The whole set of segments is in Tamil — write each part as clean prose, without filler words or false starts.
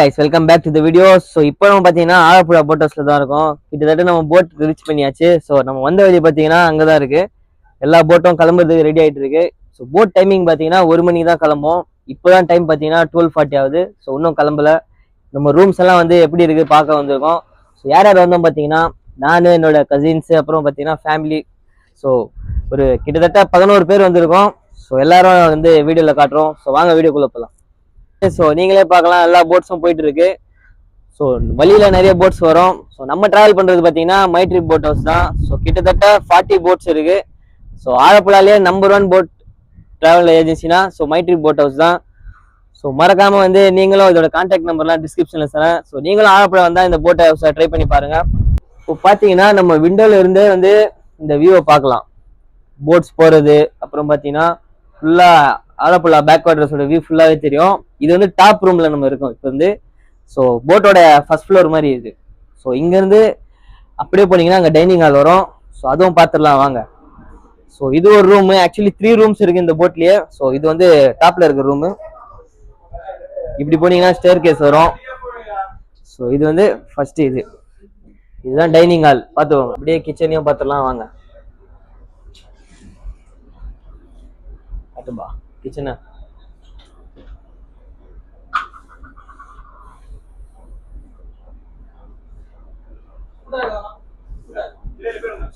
guys, welcome back to the video. So இப்போ நம்ம பாத்தீங்கன்னா ஆலப்புழா போட் ஹவுஸ்ல தான் இருக்கோம். கிட்டத்தட்ட நம்ம போட் ரீச் பண்ணியாச்சு. ஸோ நம்ம வந்த வழி பாத்தீங்கன்னா அங்கதான் இருக்கு. எல்லா போட்டும் கிளம்புறதுக்கு ரெடி ஆயிட்டு இருக்கு. ஸோ போட் டைமிங் பாத்தீங்கன்னா 1 மணிக்கு தான் கிளம்பும். இப்போதான் டைம் பாத்தீங்கன்னா 12:40 ஆகுது. ஸோ இன்னும் கிளம்பல. நம்ம ரூம்ஸ் எல்லாம் வந்து எப்படி இருக்கு பார்க்க வந்திருக்கோம். ஸோ யார் யார் வந்தோம் பாத்தீங்கன்னா நானு, என்னோட கசின்ஸ், அப்புறம் பாத்தீங்கன்னா ஃபேமிலி. ஸோ ஒரு கிட்டத்தட்ட 11 பேர் வந்திருக்கோம். ஸோ எல்லாரும் வந்து வீடியோல காட்டுறோம். ஸோ வாங்க வீடியோக்குள்ள போகலாம். ஸோ நீங்களே பார்க்கலாம், எல்லா போட்ஸும் போயிட்டு இருக்கு. ஸோ வழியில நிறைய போட்ஸ் வரும். ஸோ நம்ம டிராவல் பண்றது பார்த்தீங்கன்னா மைட்ரிப் போட் ஹவுஸ் தான். ஸோ கிட்டத்தட்ட 40 போட்ஸ் இருக்கு. ஸோ ஆலப்புழாலேயே நம்பர் 1 போட் டிராவல் ஏஜென்சினா ஸோ மைட்ரிப் போட் ஹவுஸ் தான். ஸோ மறக்காம வந்து நீங்களும் இதோட கான்டாக்ட் நம்பர்லாம் டிஸ்கிரிப்ஷன்ல தரேன். ஸோ நீங்களும் ஆலப்புழா வந்தா இந்த போட் ஹவுஸை ட்ரை பண்ணி பாருங்க. இப்போ பார்த்தீங்கன்னா நம்ம விண்டோல இருந்தே வந்து இந்த வியூவை பார்க்கலாம். போட்ஸ் போறது, அப்புறம் பார்த்தீங்கன்னா ஃபுல்லா ஆலப்புழா பேக் வாட்டர்ஸோட வியூ ஃபுல்லாவே தெரியும். இது வந்து டாப் ரூம்ல நம்ம இருக்கோம் இப்போ வந்து. ஸோ போட்டோட ஃபர்ஸ்ட் ஃப்ளோர் மாதிரி இது. ஸோ இங்கேருந்து அப்படியே போனீங்கன்னா அங்கே டைனிங் ஹால் வரும். ஸோ அதுவும் பார்த்துடலாம் வாங்க. ஸோ இது ஒரு ரூமு. ஆக்சுவலி 3 ரூம்ஸ் இருக்கு இந்த போட்லயே. ஸோ இது வந்து டாப்ல இருக்க ரூமு. இப்படி போனீங்கன்னா ஸ்டேர் கேஸ் வரும். ஸோ இது வந்து ஃபர்ஸ்ட் இதுதான் டைனிங் ஹால். பார்த்துக்கோங்க. அப்படியே கிச்சனையும் பார்த்துடலாம் வாங்க. பார்த்துப்பா கிச்சனை.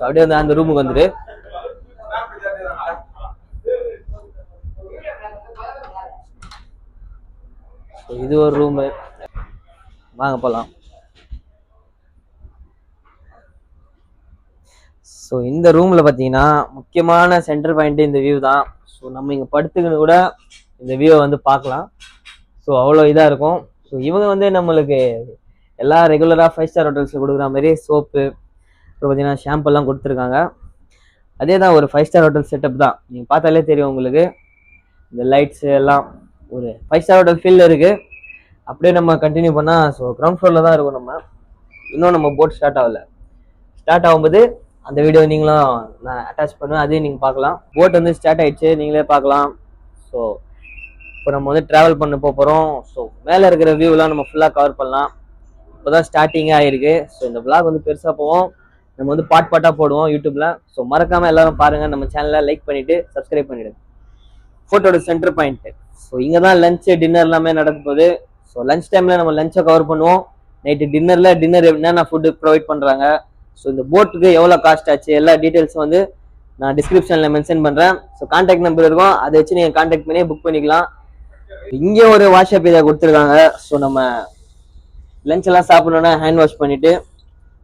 அப்படியே வந்து அந்த ரூமுக்கு வந்துட்டு இது ஒரு ரூமு. வாங்க போலாம். ஸோ இந்த ரூம்ல பாத்தீங்கன்னா முக்கியமான சென்டர் பாயிண்ட் இந்த வியூ தான். ஸோ நம்ம இங்க படுத்துக்கின்னு கூட இந்த வியூவை வந்து பார்க்கலாம். ஸோ அவ்வளோ இதாக இருக்கும். ஸோ இவங்க வந்து நம்மளுக்கு எல்லா ரெகுலராக 5 ஸ்டார் ஹோட்டல்ஸில் கொடுக்குற மாதிரி சோப்பு, அப்புறம் பார்த்தீங்கன்னா ஷாம்பெல்லாம் கொடுத்துருக்காங்க. அதே தான் ஒரு 5 ஸ்டார் ஹோட்டல் செட்டப் தான். நீங்கள் பார்த்தாலே தெரியும் உங்களுக்கு. இந்த லைட்ஸ் எல்லாம் ஒரு 5 ஸ்டார் ஹோட்டல் ஃபீல்டில் இருக்குது. அப்படியே நம்ம கண்டினியூ பண்ணால் ஸோ கிரவுண்ட் ஃப்ளோரில் தான் இருக்கும் நம்ம. இன்னும் நம்ம போட் ஸ்டார்ட் ஆகலை. ஸ்டார்ட் ஆகும்போது அந்த வீடியோ நீங்களும் நான் அட்டாச் பண்ணுவேன், அதையும் நீங்கள் பார்க்கலாம். போட் வந்து ஸ்டார்ட் ஆயிடுச்சு, நீங்களே பார்க்கலாம். ஸோ இப்போ நம்ம வந்து ட்ராவல் பண்ண போகிறோம். ஸோ மேலே இருக்கிற வியூலாம் நம்ம ஃபுல்லாக கவர் பண்ணலாம். இப்போ தான் ஸ்டார்டிங்கே ஆகிருக்கு. ஸோ இந்த விளாக் வந்து பெருசாக போவோம். நம்ம வந்து பாட்டாக போடுவோம் யூடியூப்ல. ஸோ மறக்காமல் எல்லாரும் பாருங்கள். நம்ம சேனலை லைக் பண்ணிவிட்டு சப்ஸ்கிரைப் பண்ணிவிடுங்க. ஃபோட்டோட சென்டர் பாயிண்ட். ஸோ இங்கே தான் லஞ்சு டின்னர் எல்லாமே நடக்க போகுது. ஸோ லஞ்ச் டைமில் நம்ம லஞ்சை கவர் பண்ணுவோம். நைட்டு டின்னர் என்னென்ன ஃபுட்டு ப்ரொவைட் பண்ணுறாங்க, ஸோ இந்த போட்டுக்கு எவ்வளோ காஸ்ட் ஆச்சு, எல்லா டீட்டெயில்ஸும் வந்து நான் டிஸ்கிரிப்ஷனில் மென்ஷன் பண்ணுறேன். ஸோ கான்டாக்ட் நம்பர் இருக்கும், அதை வச்சு நீங்கள் கான்டாக்ட் பண்ணி புக் பண்ணிக்கலாம். இங்கே ஒரு வாட்ஸ்அப் இதை கொடுத்துருக்காங்க. ஸோ நம்ம லஞ்ச் எல்லாம் சாப்பிடணும்னா ஹேண்ட் வாஷ் பண்ணிட்டு,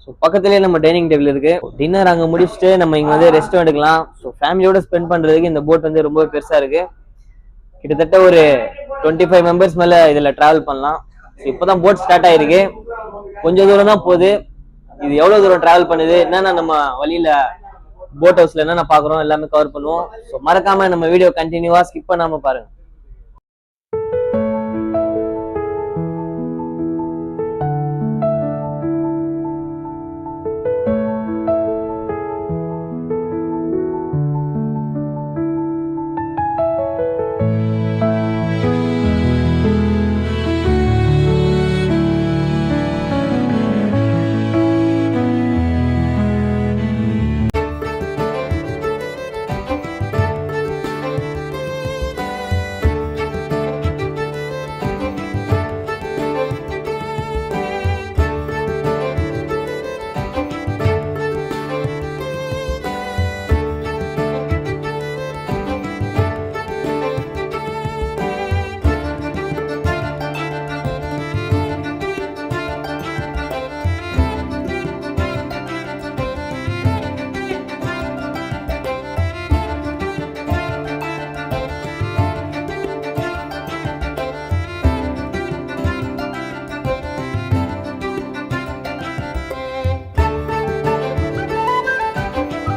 ஸோ பக்கத்துலேயே நம்ம டைனிங் டேபிள் இருக்கு. டின்னர் அங்கே முடிச்சுட்டு நம்ம இங்கே வந்து ரெஸ்ட் எடுக்கலாம். ஸோ ஃபேமிலியோட ஸ்பெண்ட் பண்ணுறதுக்கு இந்த போட் வந்து ரொம்ப பெருசாக இருக்கு. கிட்டத்தட்ட ஒரு 25 மெம்பர்ஸ் மேலே இதில் ட்ராவல் பண்ணலாம். ஸோ இப்போ தான் போட் ஸ்டார்ட் ஆகிருக்கு. கொஞ்சம் தூரம் தான் போகுது. இது எவ்வளவு தூரம் டிராவல் பண்ணுது, என்னன்னா நம்ம வழியில போட் ஹவுஸ்ல என்னென்ன பாக்குறோம் எல்லாமே கவர் பண்ணுவோம். ஸோ மறக்காம நம்ம வீடியோ கண்டினியூவா ஸ்கிப் பண்ணாம பாருங்க.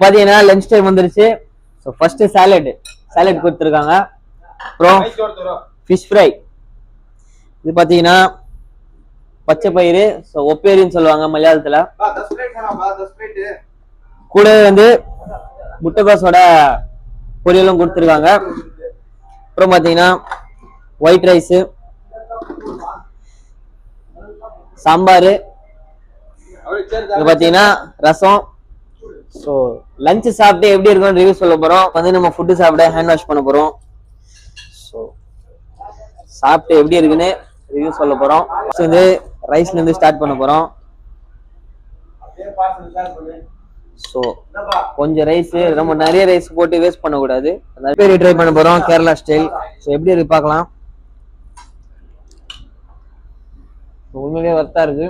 பாத்தீங்கன்னா லஞ்ச் டைம் வந்துருச்சு. ஸோ ஃபர்ஸ்ட் சாலட் கொடுத்துருக்காங்க. அப்புறம் ஃபிஷ் ஃப்ரை. இது பாத்தீங்கன்னா பச்சை பயிறு, ஸோ ஒப்பேரின்னு சொல்லுவாங்க மலையாளத்துல. கூட வந்து முட்டைகோஸோட பொரியலும் கொடுத்துருக்காங்க. அப்புறம் பாத்தீங்கன்னா ஒயிட் ரைஸ், சாம்பார், இங்க பாத்தீங்கன்னா ரசம். ஸோ லஞ்ச் சாப்பிட்டு எப்படி இருக்கும்னு ரிவ்யூ சொல்ல போறோம். வந்து நம்ம ஃபுட்டு சாப்பிட ஹேண்ட் வாஷ் பண்ண போறோம். ஸோ சாப்பிட்டு எப்படி இருக்குன்னு ரிவ்யூ சொல்ல போறோம். வந்து ரைஸ்ல இருந்து ஸ்டார்ட் பண்ண போறோம். ஸோ கொஞ்சம் ரைஸ், ரொம்ப நிறைய ரைஸ் போட்டு வேஸ்ட் பண்ணக்கூடாது. நிறைய பேர் ட்ரை பண்ண போறோம் கேரளா ஸ்டைல். ஸோ எப்படி இருக்கு பார்க்கலாம். உண்மையிலேயே வர்த்தா இருக்கு.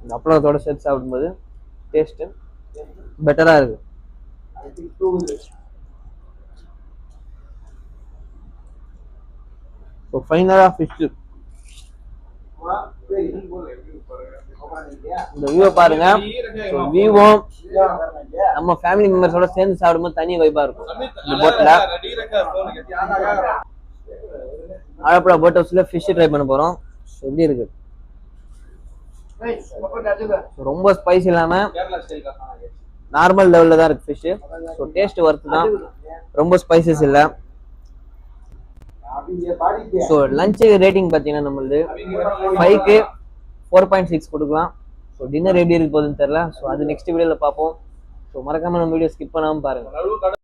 இந்த அப்பளத்தோட சேர்த்து சாப்பிடும்போது டேஸ்ட் பெட்டரா இருக்கு. ஸோ ஃபைனலா ஃபிஷ். இந்த வியூ பாருங்க. வியூவும் நம்ம ஃபேமிலி மெம்பர்ஸோட சேர்ந்து சாப்பிடும்போது தனி வைபா இருக்கும். இந்த போட்ல ஆலப்புழா போட் ஹவுஸ்ல ஃபிஷ் ட்ரை பண்ண போறோம். எப்படி இருக்கு? ரொம்ப ஸ்பைஸ் இல்லாம நார்மல் லெவல்ல தான் இருக்கு ஃபிஷ். ஸோ டேஸ்ட் ஒர்த்து தான், ரொம்ப ஸ்பைசஸ் இல்லை. ஸோ லஞ்ச் ரேட்டிங் பார்த்தீங்கன்னா நம்மளது 5க்கு 4.6 கொடுக்கலாம். ஸோ டின்னர் எப்படி இருக்கு போகுதுன்னு தெரியல. ஸோ அது நெக்ஸ்ட் வீடியோவில் பார்ப்போம். ஸோ மறக்காம நம்ம வீடியோ ஸ்கிப் பண்ணாமல் பாருங்க.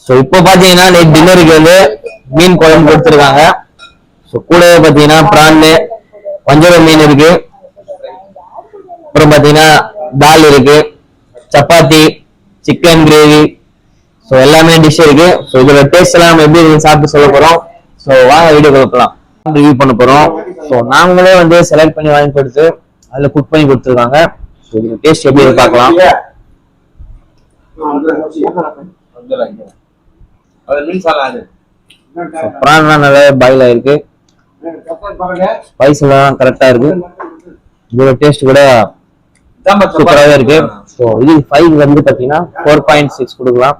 ஸோ இப்போ பார்த்தீங்கன்னா நைட் டின்னருக்கு வந்து மீன் குழம்பு கொடுத்துருக்காங்க. ஸோ கூடவே பார்த்தீங்கன்னா ப்ரான்னு வஞ்சரம் மீன் இருக்கு. அப்புறம் பார்த்தீங்கன்னா தால் இருக்கு, சப்பாத்தி, சிக்கன் கிரேவி, ஸோ எல்லாமே டிஷ் இருக்கு. ஸோ இதோட டேஸ்ட் எல்லாம் நம்ம எப்படி சாப்பிட்டு சொல்ல போறோம். ஸோ வாங்க வீடியோ கொடுக்கலாம், ரிவ்யூ பண்ண போறோம். ஸோ நாங்களே வந்து செலக்ட் பண்ணி வாங்கி கொடுத்து அதில் குக் பண்ணி கொடுத்துருக்காங்க. ஸோ இதோட டேஸ்ட் எப்படி பார்க்கலாம். ப்ரான்லாம் நல்லா பாயில் ஆயிருக்கு, ஸ்பைஸ் எல்லாம் கரெக்டா இருக்கு. இதோட டேஸ்ட் கூட சூப்பராகவே இருக்கு. ஸோ இது 5 வந்து பார்த்தீங்கன்னா 4.6 கொடுக்கலாம்.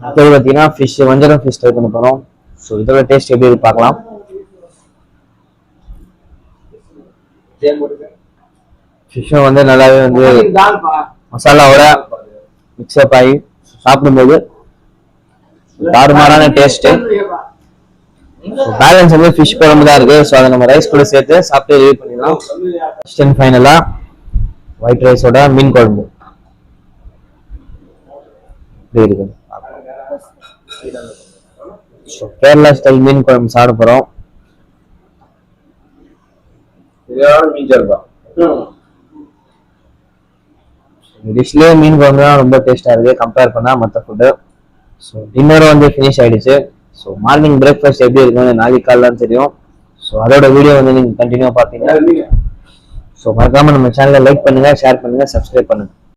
அடுத்தது பார்த்தீங்கன்னா ஃபிஷ், வஞ்சரம் ஃபிஷ் ட்ரை பண்ண போறோம். ஸோ இதோட டேஸ்ட் எப்படி இருக்கு பார்க்கலாம். ஃபிஷ்ஷும் வந்து நல்லாவே வந்து மசாலாவோட மிக்ஸ்அப் ஆகி சாப்பிடும்போது தாறுமாறான டேஸ்ட். பேலன்ஸ் வந்து ஃபிஷ் குழம்பு தான் இருக்கு. ஸோ அதை நம்ம ரைஸ் கூட சேர்த்து சாப்பிட்டு ரிவ்யூ பண்ணிடலாம். ஃபர்ஸ்ட் அண்ட் ஃபைனலா ஒயிட் ரைஸோட மீன் குழம்பு இப்படி இருக்கு. ஸோ கேரளா ஸ்டைல் மீன் குழம்பு சாப்பிட போறோம். டிஷ்லேயே மீன் குழம்பு தான் ரொம்ப டேஸ்டா இருக்கு கம்பேர் பண்ணா மற்ற ஃபுட்டு. ஸோ டின்னரும் வந்து ஃபினிஷ் ஆயிடுச்சு. ஸோ மார்னிங் பிரேக்ஃபாஸ்ட் எப்படி இருக்கும்னு நாளைக்கு காலைலாம் தெரியும். ஸோ அதோட வீடியோ வந்து நீங்க கண்டினியூ பார்த்தீங்கன்னா ஸோ மறக்காம நம்ம சேனலை லைக் பண்ணுங்க, ஷேர் பண்ணுங்க, சப்ஸ்கிரைப் பண்ணுங்க.